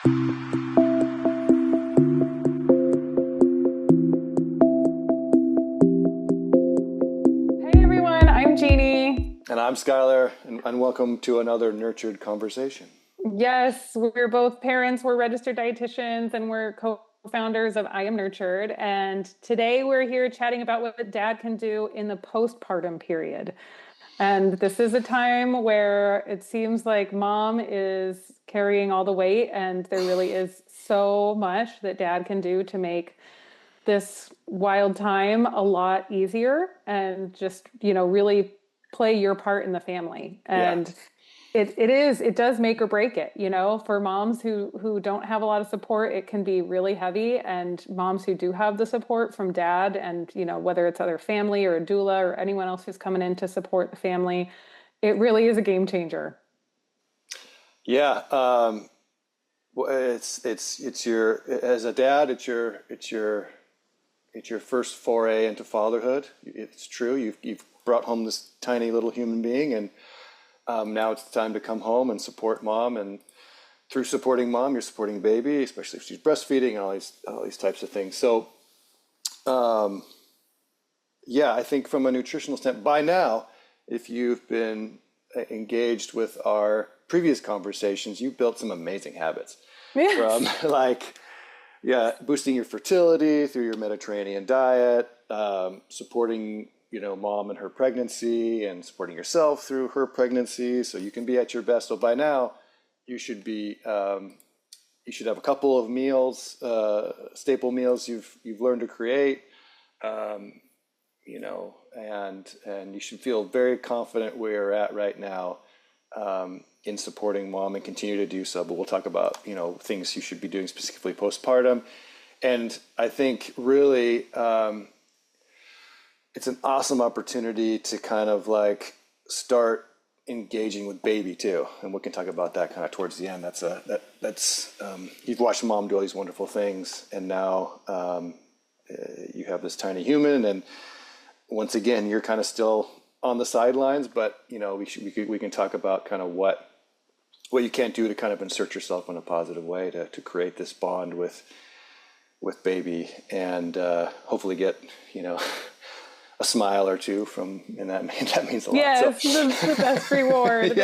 Hey everyone, I'm Jeannie. And I'm Skylar, and welcome to another nurtured conversation. Yes, we're both parents, we're registered dietitians, and we're co-founders of I Am Nurtured. And today we're here chatting about what dad can do in the postpartum period. And this is a time where it seems like mom is carrying all the weight, and there really is so much that dad can do to make this wild time a lot easier and just, really play your part in the family. Yeah. And it does make or break it, for moms who don't have a lot of support, it can be really heavy. And moms who do have the support from dad and, whether it's other family or a doula or anyone else who's coming in to support the family, it really is a game changer. Yeah. Well, it's your, as a dad, it's your first foray into fatherhood. It's true. You've brought home this tiny little human being, and now it's time to come home and support mom. And through supporting mom, you're supporting baby, especially if she's breastfeeding and all these types of things. So, yeah, I think from a nutritional standpoint, by now, if you've been engaged with our previous conversations, you've built some amazing habits. Yes. From boosting your fertility through your Mediterranean diet, supporting mom in her pregnancy, and supporting yourself through her pregnancy, so you can be at your best. So by now, you should have a couple of meals, staple meals you've learned to create, and you should feel very confident where you're at right now, in supporting mom, and continue to do so. But we'll talk about, things you should be doing specifically postpartum. And I think really, it's an awesome opportunity to kind of like start engaging with baby too. And we can talk about that kind of towards the end. That's you've watched mom do all these wonderful things, and now, you have this tiny human, and once again, you're kind of still on the sidelines, but we can talk about kind of what you can't do to kind of insert yourself in a positive way to create this bond with baby, and hopefully get a smile or two and that means a lot. Yes, So, the best reward.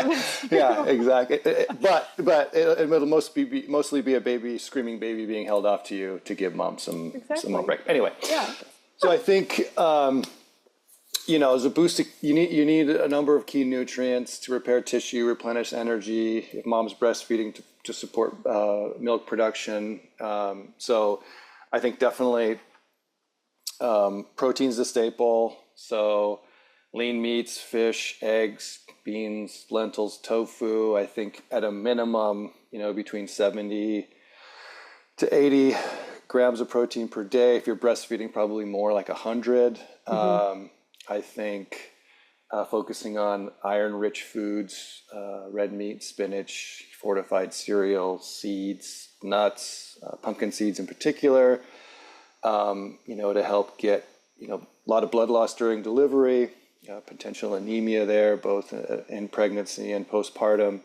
yeah, exactly. But it'll mostly be a screaming baby being held off to you to give mom some more break. Anyway, Yeah. so I think, as a boost, you need a number of key nutrients to repair tissue, replenish energy. If mom's breastfeeding, to support milk production. So I think definitely, protein's a staple. So lean meats, fish, eggs, beans, lentils, tofu. I think at a minimum, between 70 to 80 grams of protein per day. If you're breastfeeding, probably more, like 100. I think focusing on iron-rich foods, red meat, spinach, fortified cereal, seeds, nuts, pumpkin seeds in particular, to help get, a lot of blood loss during delivery, potential anemia there, both in pregnancy and postpartum.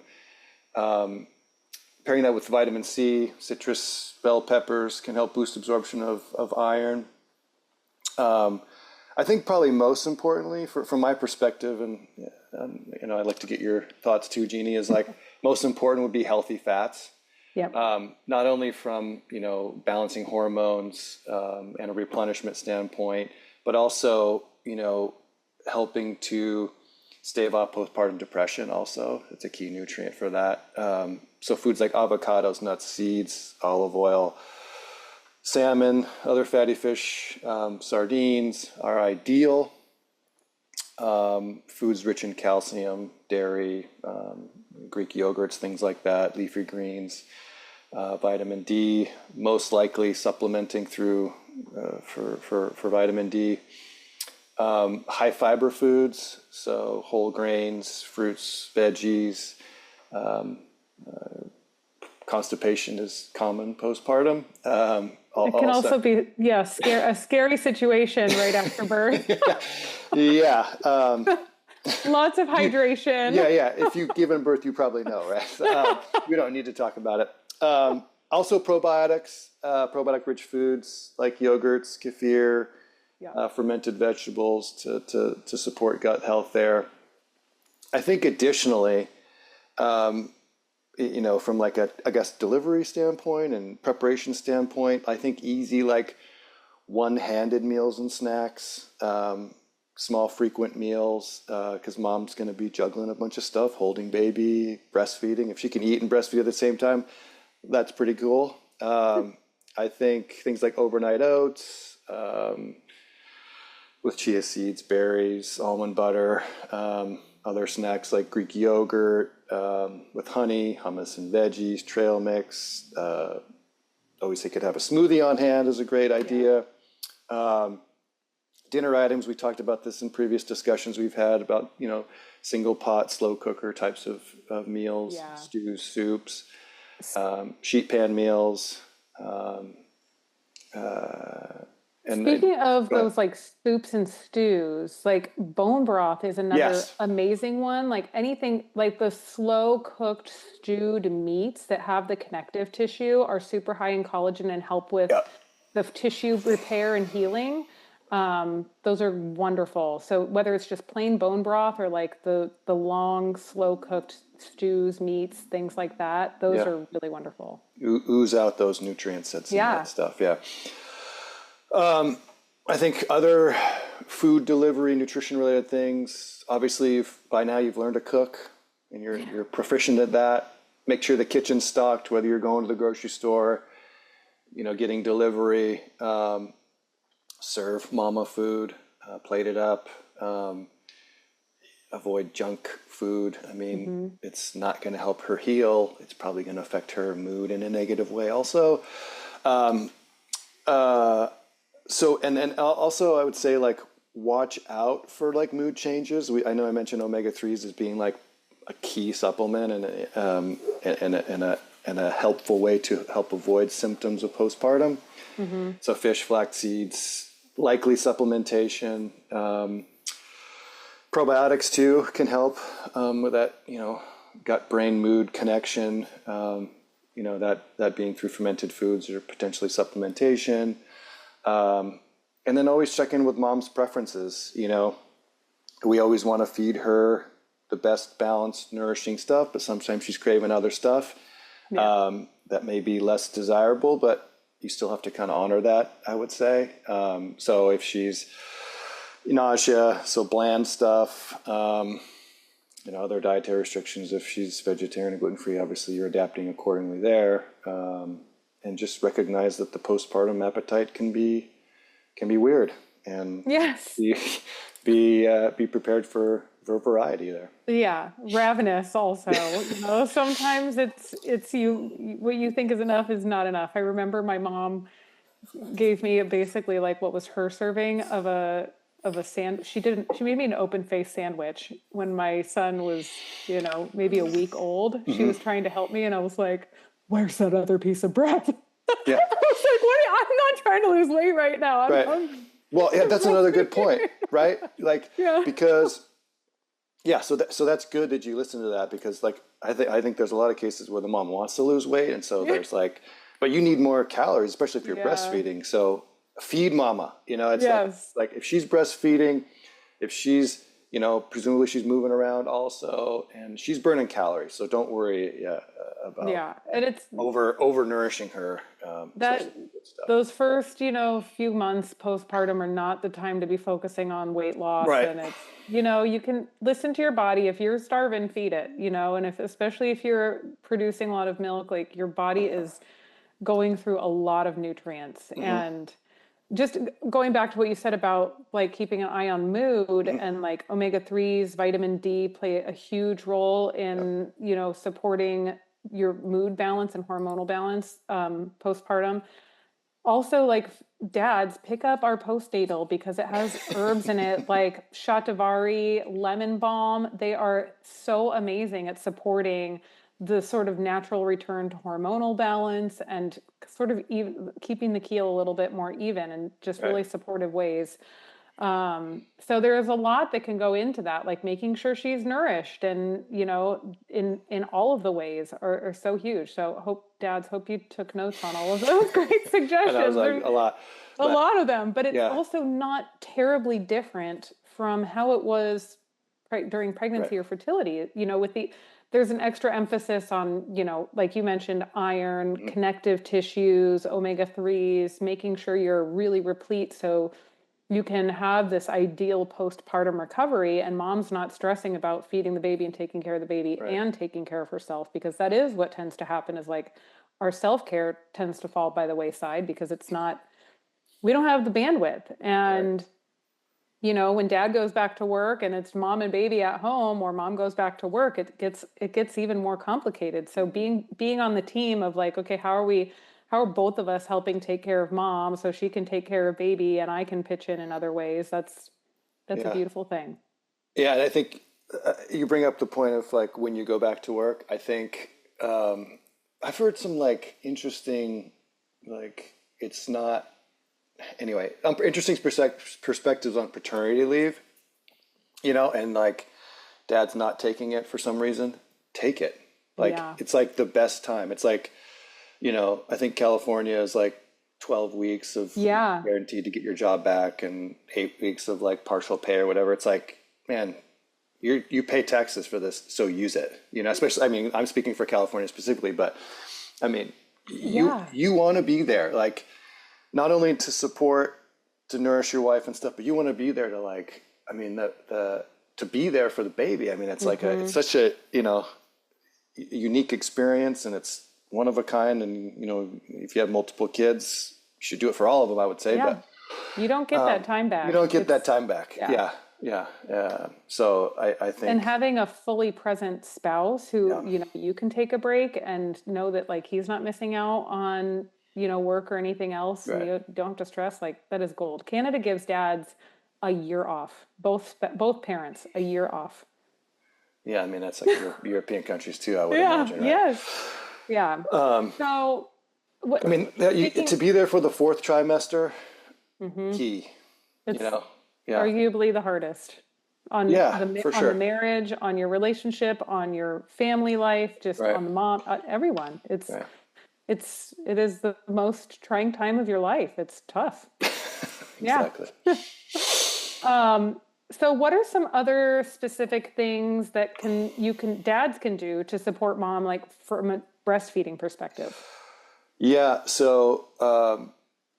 Pairing that with vitamin C, citrus, bell peppers can help boost absorption of iron. I think probably most importantly, from my perspective, and I'd like to get your thoughts too, Jeannie, is like most important would be healthy fats. Yep. Not only from balancing hormones and a replenishment standpoint, but also helping to stave off postpartum depression. Also, it's a key nutrient for that. So foods like avocados, nuts, seeds, olive oil, salmon, other fatty fish, sardines are ideal. Foods rich in calcium, dairy, Greek yogurts, things like that, leafy greens, vitamin D, most likely supplementing through for vitamin D. High fiber foods, so whole grains, fruits, veggies. Constipation is common postpartum. It can also be, a scary situation right after birth. Yeah. Lots of hydration. Yeah. If you've given birth, you probably know, right? We don't need to talk about it. Also probiotics, probiotic rich foods like yogurts, kefir, Yeah. fermented vegetables to support gut health there. I think additionally, from like a, I guess, delivery standpoint and preparation standpoint, I think easy, like one-handed meals and snacks, small frequent meals, because mom's going to be juggling a bunch of stuff, holding baby, breastfeeding. If she can eat and breastfeed at the same time, that's pretty cool. I think things like overnight oats, with chia seeds, berries, almond butter, other snacks like Greek yogurt, with honey, hummus and veggies, trail mix. Always think could have a smoothie on hand is a great idea. Dinner items, we talked about this in previous discussions we've had about, single pot, slow cooker types of meals, stews, soups, sheet pan meals. Speaking of those like soups and stews, like bone broth is another amazing one. Like anything like the slow cooked stewed meats that have the connective tissue are super high in collagen and help with the tissue repair and healing. Those are wonderful. So whether it's just plain bone broth or like the long slow cooked stews, meats, things like that, those are really wonderful. Ooze out those nutrients that's in that stuff. I think other food delivery, nutrition related things, obviously by now you've learned to cook and you're proficient at that. Make sure the kitchen's stocked, whether you're going to the grocery store, getting delivery, serve mama food, plate it up, avoid junk food. I mean, it's not going to help her heal. It's probably going to affect her mood in a negative way also. So, and then also I would say like watch out for like mood changes. I know I mentioned omega-3s as being like a key supplement and a helpful way to help avoid symptoms of postpartum. So fish, flax seeds, likely supplementation. Probiotics too can help with that, gut brain mood connection. That being through fermented foods or potentially supplementation. And then always check in with mom's preferences. We always want to feed her the best balanced, nourishing stuff, but sometimes she's craving other stuff that may be less desirable, but you still have to kind of honor that, I would say. So if she's nausea, so bland stuff, other dietary restrictions, if she's vegetarian and gluten-free, obviously you're adapting accordingly there. And just recognize that the postpartum appetite can be weird, and be prepared for variety there. Yeah, ravenous also. Sometimes it's what you think is enough is not enough. I remember my mom gave me basically like what was her serving of a sand. She made me an open face sandwich when my son was, maybe a week old. She was trying to help me, and I was like, where's that other piece of bread? Yeah. I was like, what? I'm not trying to lose weight right now. Well, that's another good point, right? Like, because, so that's good that you listen to that, because like, I think there's a lot of cases where the mom wants to lose weight. And so there's like, but you need more calories, especially if you're breastfeeding. So feed mama, it's like if she's breastfeeding, if she's, presumably she's moving around also, and she's burning calories. So don't worry about and it's over nourishing her. Those first, few months postpartum are not the time to be focusing on weight loss. Right. And it's, you can listen to your body. If you're starving, feed it, and especially if you're producing a lot of milk, like your body is going through a lot of nutrients. And just going back to what you said about like keeping an eye on mood, and like omega-3s, vitamin D play a huge role in, supporting your mood balance and hormonal balance postpartum. Also, like dads, pick up our postnatal because it has herbs in it like shatavari, lemon balm. They are so amazing at supporting the sort of natural return to hormonal balance and sort of even keeping the keel a little bit more even, and just really supportive ways. So there is a lot that can go into that, like making sure she's nourished and, in all of the ways are so huge. So hope you took notes on all of those great And that was suggestions. like There's a lot, a but lot of them, but it's yeah, also not terribly different from how it was during right, pregnancy or fertility. There's an extra emphasis on, like you mentioned, iron, mhm, connective tissues, omega-3s, making sure you're really replete so you can have this ideal postpartum recovery, and mom's not stressing about feeding the baby and taking care of the baby right, and taking care of herself, because that is what tends to happen, is like our self-care tends to fall by the wayside because we don't have the bandwidth. right, And when dad goes back to work and it's mom and baby at home, or mom goes back to work, it gets even more complicated. So mhm, being on the team of like, okay, how are both of us helping take care of mom so she can take care of baby and I can pitch in other ways? That's a yeah, beautiful thing. yeah. And I think you bring up the point of like when you go back to work. I think I've heard some like interesting, like it's not anyway, interesting perspectives on paternity leave, and like dad's not taking it for some reason, take it. Like Yeah. it's like the best time. It's like, I think California is like 12 weeks of Yeah. guaranteed to get your job back and 8 weeks of like partial pay or whatever. It's like, man, you pay taxes for this, so use it. Especially, I mean, I'm speaking for California specifically, but I mean, Yeah. you want to be there, like not only to support, to nourish your wife and stuff, but you want to be there to like, I mean, the to be there for the baby. I mean, it's like it's Hmm. such a unique experience, and it's one of a kind. And if you have multiple kids, you should do it for all of them, I would say. Yeah. But You don't get that time you back. don't get that time back. Yeah. Yeah, yeah. So I And think, having a fully present spouse who, yeah, you can take a break and know that like he's not missing out on, work or anything else, and right. you don't have to stress, like that is gold. Canada gives dads a year off, both parents a year off. Yeah, I mean that's like European countries too, I would Yeah, imagine, right? yes. Yeah. So I what mean, to speaking be there for the fourth trimester, mhm, key. You it's know, yeah, arguably the hardest yeah, for on the sure. marriage, on your relationship, on your family life, just Right, on the mom, everyone. right. It is the most trying time of your life. It's tough. Yeah. Exactly. So what are some other specific things that dads can do to support mom, like from a breastfeeding perspective? Yeah, so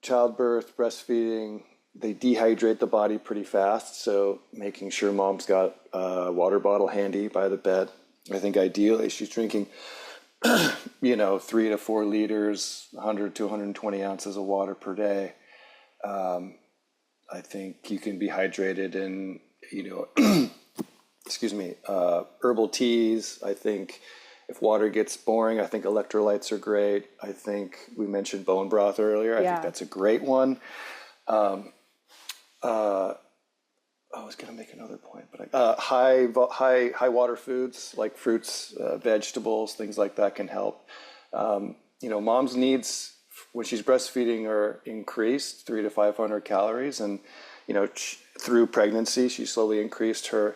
childbirth, breastfeeding, they dehydrate the body pretty fast. So making sure mom's got a water bottle handy by the bed. I think ideally she's drinking, 3 to 4 liters, 100 to 120 ounces of water per day. I think you can be hydrated in, excuse me, herbal teas. I think if water gets boring, I think electrolytes are great. I think we mentioned bone broth earlier. I think Yeah. that's a great one. I was going to make another point, but high water foods like fruits, vegetables, things like that can help. Mom's needs when she's breastfeeding are increased 300 to 500 calories, and through pregnancy, she slowly increased her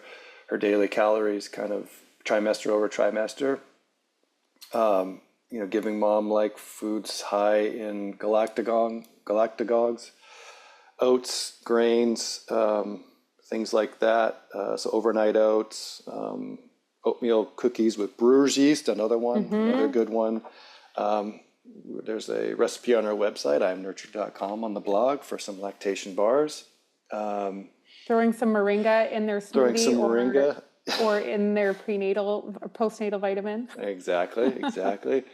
daily calories, kind of trimester over trimester. Giving mom like foods high in galactagogues, oats, grains, things like that. So overnight oats, oatmeal cookies with brewer's yeast, another Mm-hmm. good one. There's a recipe on our website, imnurtured.com, on the blog for some lactation bars. Throwing some moringa in their Throwing some smoothie, moringa. or in their prenatal or postnatal vitamin. Exactly.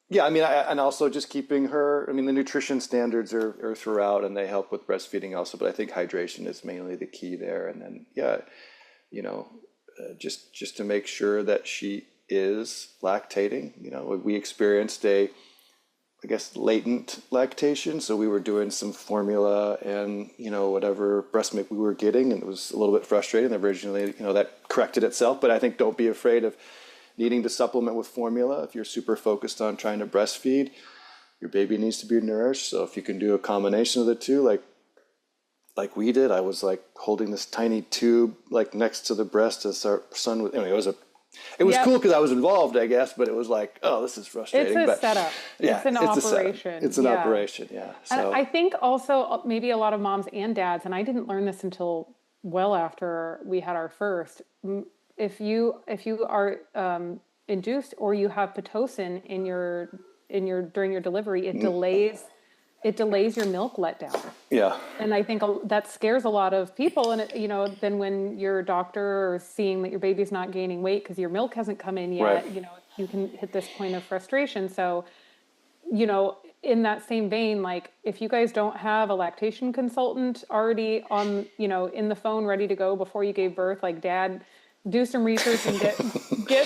Yeah, I mean, and also just keeping her. I mean, the nutrition standards are throughout, and they help with breastfeeding also. But I think hydration is mainly the key there. And then, yeah, just to make sure that she is lactating. We experienced I guess, latent lactation. So we were doing some formula and, whatever breast milk we were getting, and it was a little bit frustrating. Originally, that corrected itself, but I think don't be afraid of needing to supplement with formula. If you're super focused on trying to breastfeed, your baby needs to be nourished. So if you can do a combination of the two, like like we did. I was like holding this tiny tube like next to the breast as our son was. Anyway, it was cool because I was involved, I guess, but it was like, oh, this is frustrating. It's a setup. Yeah, It's an operation. It's an operation. Yeah. So And I think also maybe a lot of moms and dads, and I didn't learn this until well after we had our first. If you are induced or you have pitocin in your during your delivery, it delays your milk letdown. yeah. And I think that scares a lot of people. And then when your doctor is seeing that your baby's not gaining weight because your milk hasn't come in yet, Right. you can hit this point of frustration. So, in that same vein, like if you guys don't have a lactation consultant already on, in the phone ready to go before you gave birth, like dad, do some research and get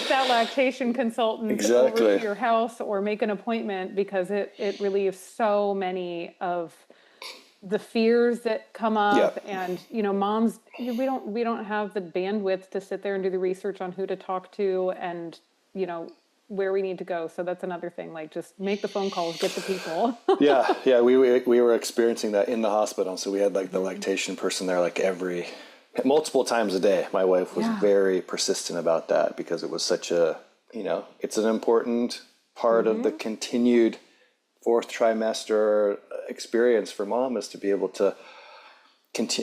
that lactation consultant over to your house or make an appointment, because it relieves so many of the fears that come up. And moms, we don't have the bandwidth to sit there and do the research on who to talk to and where we need to go. So that's another thing, like just make the phone calls, get the people. yeah, we were experiencing that in the hospital. So we had like the lactation person there like multiple times a day. My wife was very persistent about that because it was such a, it's an important part of the continued fourth trimester experience for mom, is to be able to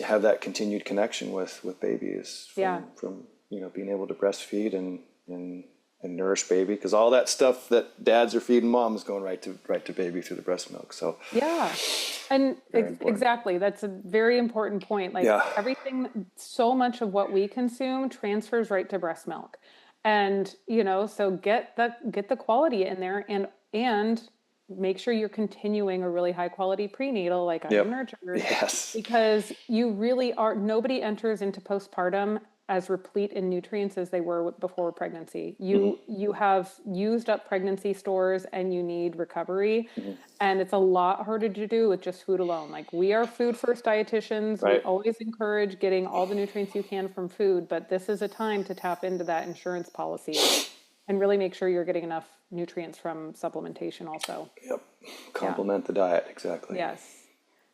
have that continued connection with babies from being able to breastfeed and nourish baby, because all that stuff that dads are feeding mom is going right to baby through the breast milk. So and exactly, that's a very important point. Like everything, so much of what we consume transfers right to breast milk, and so get the quality in there, and make sure you're continuing a really high quality prenatal, like I am nurtured. Yes, because you really are. Nobody enters into postpartum as replete in nutrients as they were before pregnancy. You have used up pregnancy stores and you need recovery. And it's a lot harder to do with just food alone. Like, we are food first dietitians. Right. We always encourage getting all the nutrients you can from food, but this is a time to tap into that insurance policy and really make sure you're getting enough nutrients from supplementation also. Complement the diet. Exactly. Yes.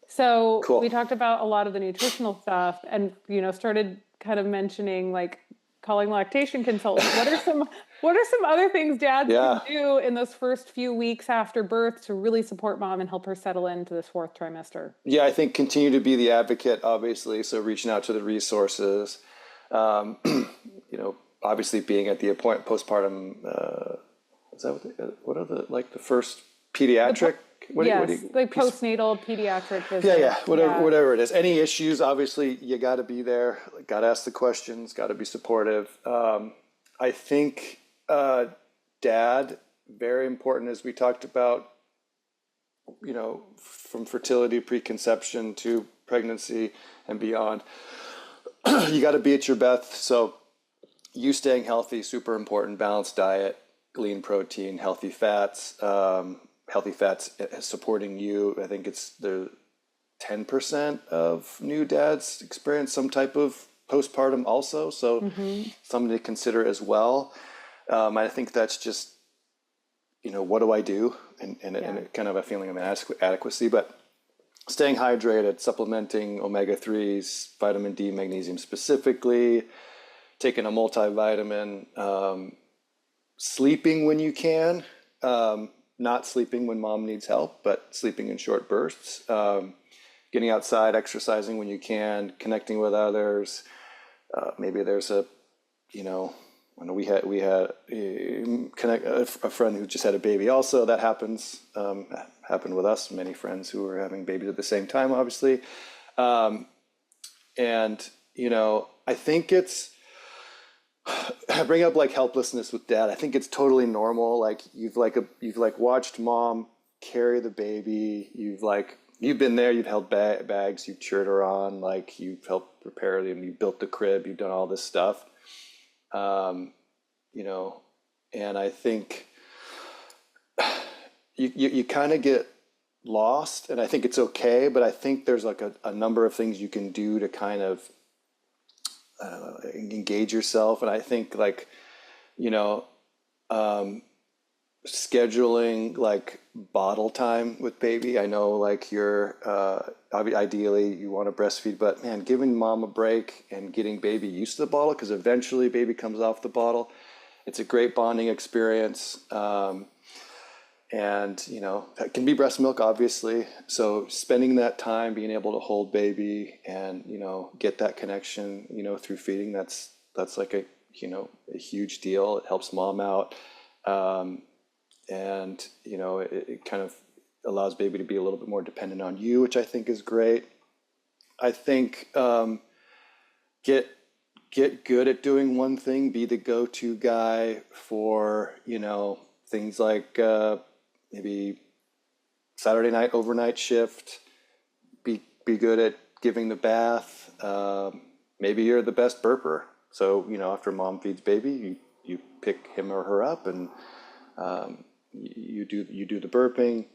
So we talked about a lot of the nutritional stuff and, started kind of mentioning like calling lactation consultants. What are some other things dads can do in those first few weeks after birth to really support mom and help her settle into this fourth trimester? Yeah, I think continue to be the advocate, obviously. So reaching out to the resources, obviously being at the postpartum, is that what are the first pediatric? Postnatal pediatric visit. Yeah, whatever it is. Any issues, obviously, you got to be there. Got to ask the questions. Got to be supportive. I think dad, very important, as we talked about. From fertility, preconception to pregnancy and beyond. You got to be at your best. So, you staying healthy, super important. Balanced diet, lean protein, healthy fats. Healthy fats supporting you. I think it's the 10% of new dads experience some type of postpartum also. So something to consider as well. I think that's just, what do I do? And kind of a feeling of inadequacy, but staying hydrated, supplementing omega-3s, vitamin D, magnesium specifically, taking a multivitamin, sleeping when you can, not sleeping when mom needs help, but sleeping in short bursts, getting outside, exercising when you can, connecting with others. Maybe there's I know we had a friend who just had a baby also. That happened with us, many friends who were having babies at the same time, obviously. I think I bring up like helplessness with dad. I think it's totally normal. Like you've watched mom carry the baby. You've been there. You've held bags. You've cheered her on. Like you've helped prepare them. You built the crib. You've done all this stuff. And I think you kind of get lost, and I think it's okay. But I think there's like a number of things you can do to kind of engage yourself. And I think scheduling like bottle time with baby. I know like you're ideally you want to breastfeed, but man, giving mom a break and getting baby used to the bottle, because eventually baby comes off the bottle. It's a great bonding experience. And that can be breast milk, obviously. So spending that time being able to hold baby and get that connection through feeding, that's like a huge deal. It helps mom out. And it kind of allows baby to be a little bit more dependent on you, which I think is great. I think get good at doing one thing. Be the go-to guy for things like maybe Saturday night overnight shift. Be good at giving the bath. Maybe you're the best burper. So after mom feeds baby, you pick him or her up and you do the burping.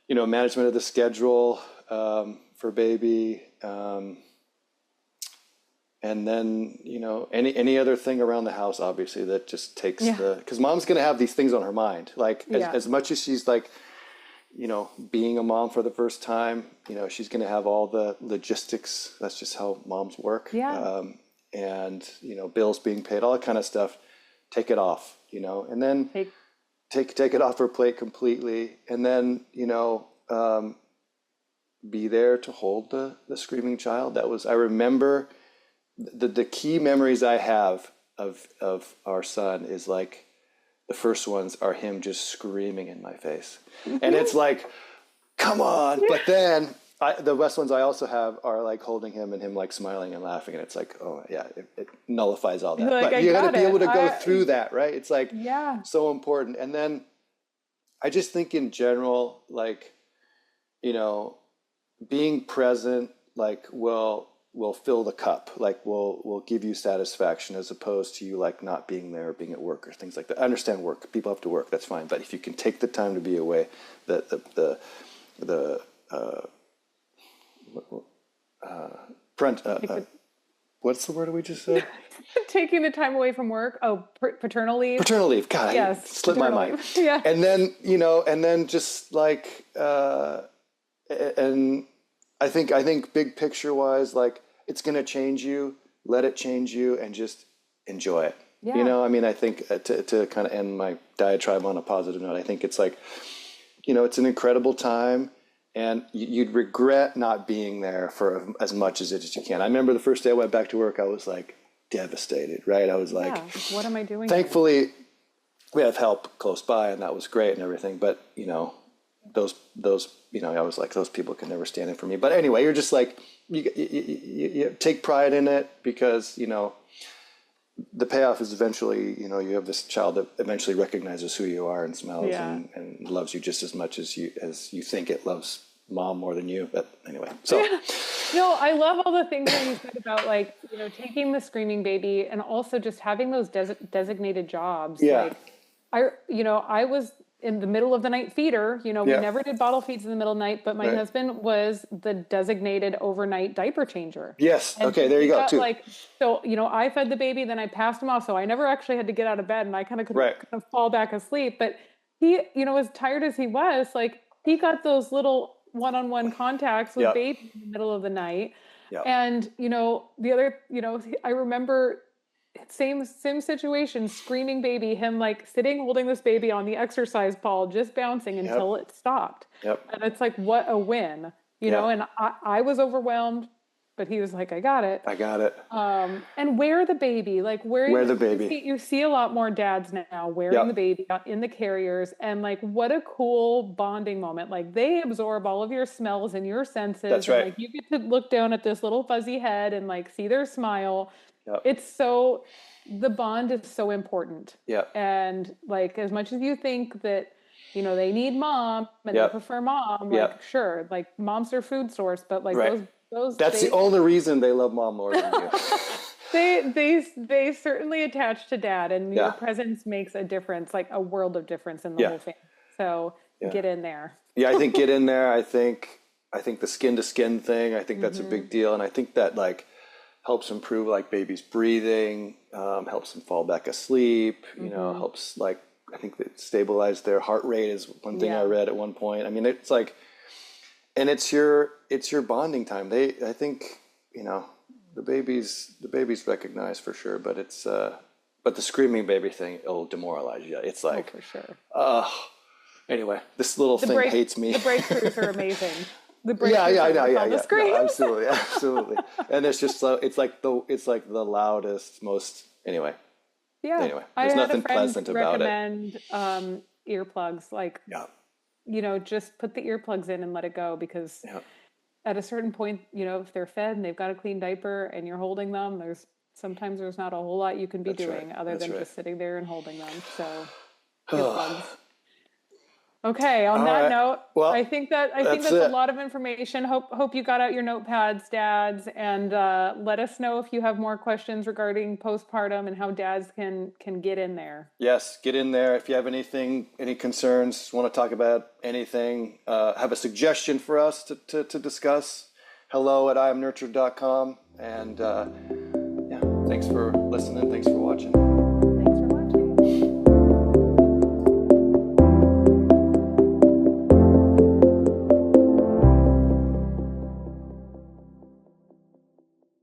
Management of the schedule for baby. And then, any other thing around the house, obviously, that just takes because mom's going to have these things on her mind. Like as much as she's like, being a mom for the first time, she's going to have all the logistics. That's just how moms work. Yeah. And, bills being paid, all that kind of stuff. Take it off, and then take it off her plate completely. And then, be there to hold the screaming child. I remember the key memories I have of our son is like the first ones are him just screaming in my face. And it's like, come on. But then the best ones I also have are like holding him and him like smiling and laughing. And it's like, oh yeah, it nullifies all that. Like, but you got to be able to go through that, right? It's like so important. And then I just think in general, like, being present, like, will fill the cup, like will give you satisfaction, as opposed to you like not being there or being at work or things like that. I understand work, people have to work, that's fine. But if you can take the time to be away, what's the word we just said? Taking the time away from work. Oh, paternal leave. Paternal leave. God, yes, slipped my mind. Yeah. And then, and then just like, and I think big picture wise, like it's going to change you, let it change you and just enjoy it. Yeah. I think to kind of end my diatribe on a positive note, I think it's like, it's an incredible time. And you'd regret not being there for as much as you can. I remember the first day I went back to work, I was like devastated, right? I was like, what am I doing? Thankfully, we have help close by, and that was great and everything. But those I was like, those people can never stand in for me. But anyway, you're just like you take pride in it because the payoff is eventually you have this child that eventually recognizes who you are and smells and loves you just as much as you think it loves mom more than you. But anyway, so no, I love all the things that you said about like taking the screaming baby and also just having those designated jobs. Like I was in the middle of the night feeder, we never did bottle feeds in the middle of the night, but my husband was the designated overnight diaper changer. Yes. And okay. There you go too. Like, so, I fed the baby, then I passed him off. So I never actually had to get out of bed and I kind of could fall back asleep, but he, as tired as he was, like he got those little one-on-one contacts with baby in the middle of the night. Yep. And, the other, I remember same situation, screaming baby, him like sitting holding this baby on the exercise ball, just bouncing until it stopped. Yep. And it's like, what a win, and I was overwhelmed, but he was like, I got it. And wear the baby, like wear the baby. You see a lot more dads now wearing the baby in the carriers, and like, what a cool bonding moment. Like they absorb all of your smells and your senses. That's right. And, like you get to look down at this little fuzzy head and like see their smile. Yep. The bond is so important. Yeah. And like, as much as you think that, they need mom and they prefer mom, like sure, like mom's their food source, but like that's the only reason they love mom more than you. they certainly attach to dad, and your presence makes a difference, like a world of difference in the whole family. So get in there. I think get in there. I think the skin to skin thing, I think that's a big deal. And I think that like helps improve like baby's breathing, helps them fall back asleep, helps like I think that stabilized their heart rate is one thing I Yeah. read at one point. I mean, it's like, and it's your bonding time. I think, you know, the babies recognize for sure, but it's but the screaming baby thing, it'll demoralize you. It's Oh, like, for sure. anyway, this little thing hates me. The breakthroughs are amazing. The Yeah, breakthroughs yeah, I are know, worth yeah, all the yeah. screams. No, absolutely, absolutely. And it's just so it's like the loudest, most anyway. Yeah. Anyway, I there's had a nothing friend pleasant about it. recommend earplugs. Like, Yeah, you know, just put the earplugs in and let it go, because yeah, at a certain point, you know, if they're fed and they've got a clean diaper and you're holding them, there's not a whole lot you can be that's right. doing other That's than right. just sitting there and holding them. So All earplugs. Okay, on that right. note, Well, I think that's that's a it. lot of information. Hope you got out your notepads, dads, and let us know if you have more questions regarding postpartum and how dads can get in there. Yes, get in there. If you have any concerns, want to talk about anything, have a suggestion for us to discuss, hello@iamnurtured.com. And yeah, thanks for listening. Thanks for watching.